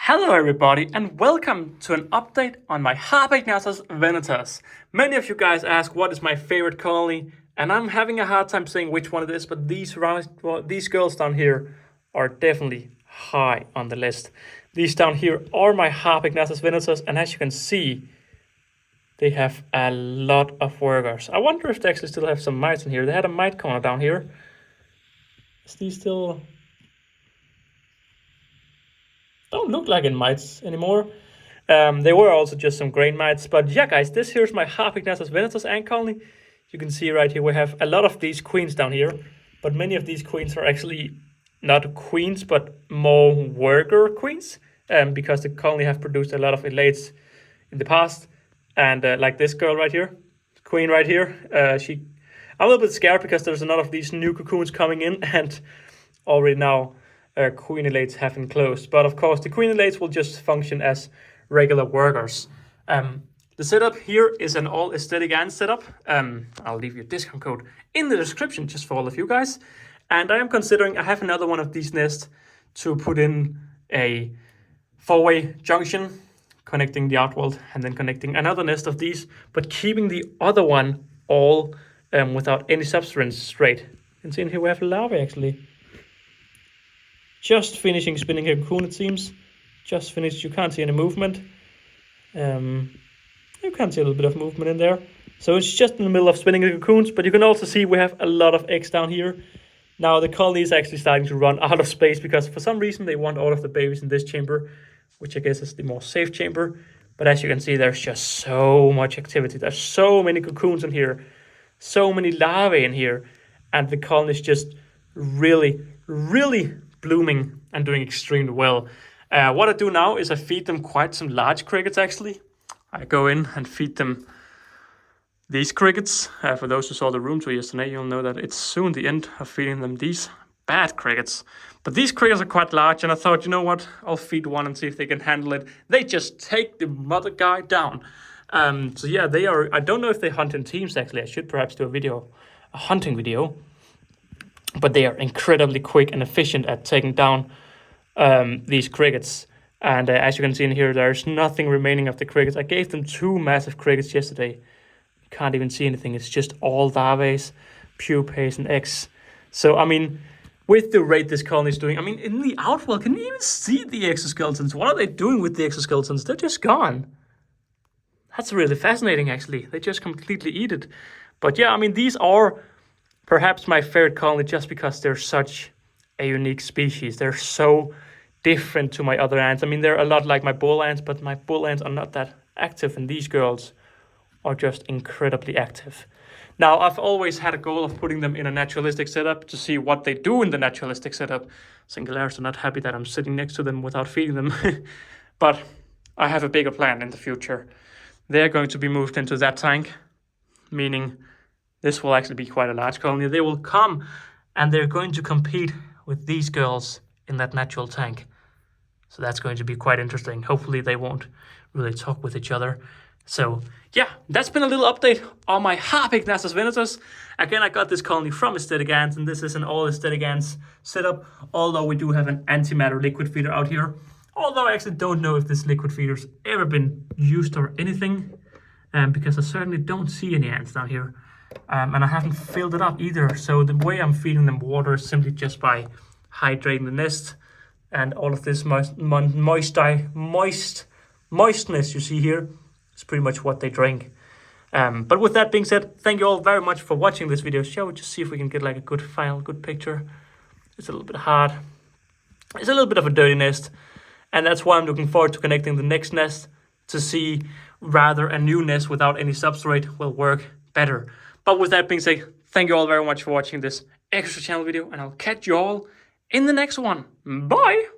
Hello everybody and welcome to an update on my harpegnathos venators. Many of you guys ask what is my favorite colony, and I'm having a hard time saying which one it is, but these girls down here are definitely high on the list. These down here are my harpegnathos venators, and as you can see, they have a lot of workers. I wonder if they actually still have some mites in here. They had a mite corner down here. Is these still... don't look like in mites anymore. They were also just some grain mites. But yeah, guys, this here's my harpegnathos venators ant colony. You can see right here we have a lot of these queens down here, but many of these queens are actually not queens, but more worker queens, because the colony have produced a lot of elates in the past. And like this girl right here, queen right here, I'm a little bit scared because there's a lot of these new cocoons coming in, and already now queen elates have been closed. But of course the queen elates will just function as regular workers. The setup here is an all aesthetic ant setup. I'll leave you a discount code in the description just for all of you guys. And I am considering, I have another one of these nests to put in a 4-way junction connecting the outworld, and then connecting another nest of these, but keeping the other one all without any substance straight. You can see in here we have larvae actually. Just finishing spinning a cocoon, it seems. Just finished. You can't see any movement. You can see a little bit of movement in there. So it's just in the middle of spinning the cocoons, but you can also see we have a lot of eggs down here. Now the colony is actually starting to run out of space because for some reason they want all of the babies in this chamber, which I guess is the more safe chamber. But as you can see, there's just so much activity. There's so many cocoons in here, so many larvae in here, and the colony is just really blooming and doing extremely well. What I do now is I feed them quite some large crickets actually. I go in and feed them these crickets. For those who saw the room tour yesterday, you'll know that it's soon the end of feeding them these bad crickets. But these crickets are quite large, and I thought, you know what, I'll feed one and see if they can handle it. They just take the mother guy down. So yeah, they are, I don't know if they hunt in teams actually. I should perhaps do a hunting video. But they are incredibly quick and efficient at taking down these crickets. And as you can see in here, there's nothing remaining of the crickets. I gave them 2 massive crickets yesterday. You can't even see anything. It's just all larvae, pupae, and eggs. So, I mean, with the rate this colony is doing, I mean, in the outworld, can you even see the exoskeletons? What are they doing with the exoskeletons? They're just gone. That's really fascinating, actually. They just completely eat it. But yeah, I mean, these are perhaps my favorite colony just because they're such a unique species. They're so different to my other ants. I mean, they're a lot like my bull ants, but my bull ants are not that active, and these girls are just incredibly active. Now, I've always had a goal of putting them in a naturalistic setup to see what they do in the naturalistic setup. Singularians are not happy that I'm sitting next to them without feeding them. But I have a bigger plan in the future. They're going to be moved into that tank, meaning this will actually be quite a large colony. They will come and they're going to compete with these girls in that natural tank. So that's going to be quite interesting. Hopefully they won't really talk with each other. So yeah, that's been a little update on my harpegnathos venators. Again, I got this colony from Aesthetic Ants, and this is an all Aesthetic Ants setup. Although we do have an antimatter liquid feeder out here. Although I actually don't know if this liquid feeder's ever been used or anything. Because I certainly don't see any ants down here. And I haven't filled it up either. So the way I'm feeding them water is simply just by hydrating the nest. And all of this moistness you see here is pretty much what they drink. But with that being said, thank you all very much for watching this video. Shall we just see if we can get like a good picture? It's a little bit hard. It's a little bit of a dirty nest. And that's why I'm looking forward to connecting the next nest to see rather a new nest without any substrate will work better. But with that being said, thank you all very much for watching this extra channel video, and I'll catch you all in the next one. Bye!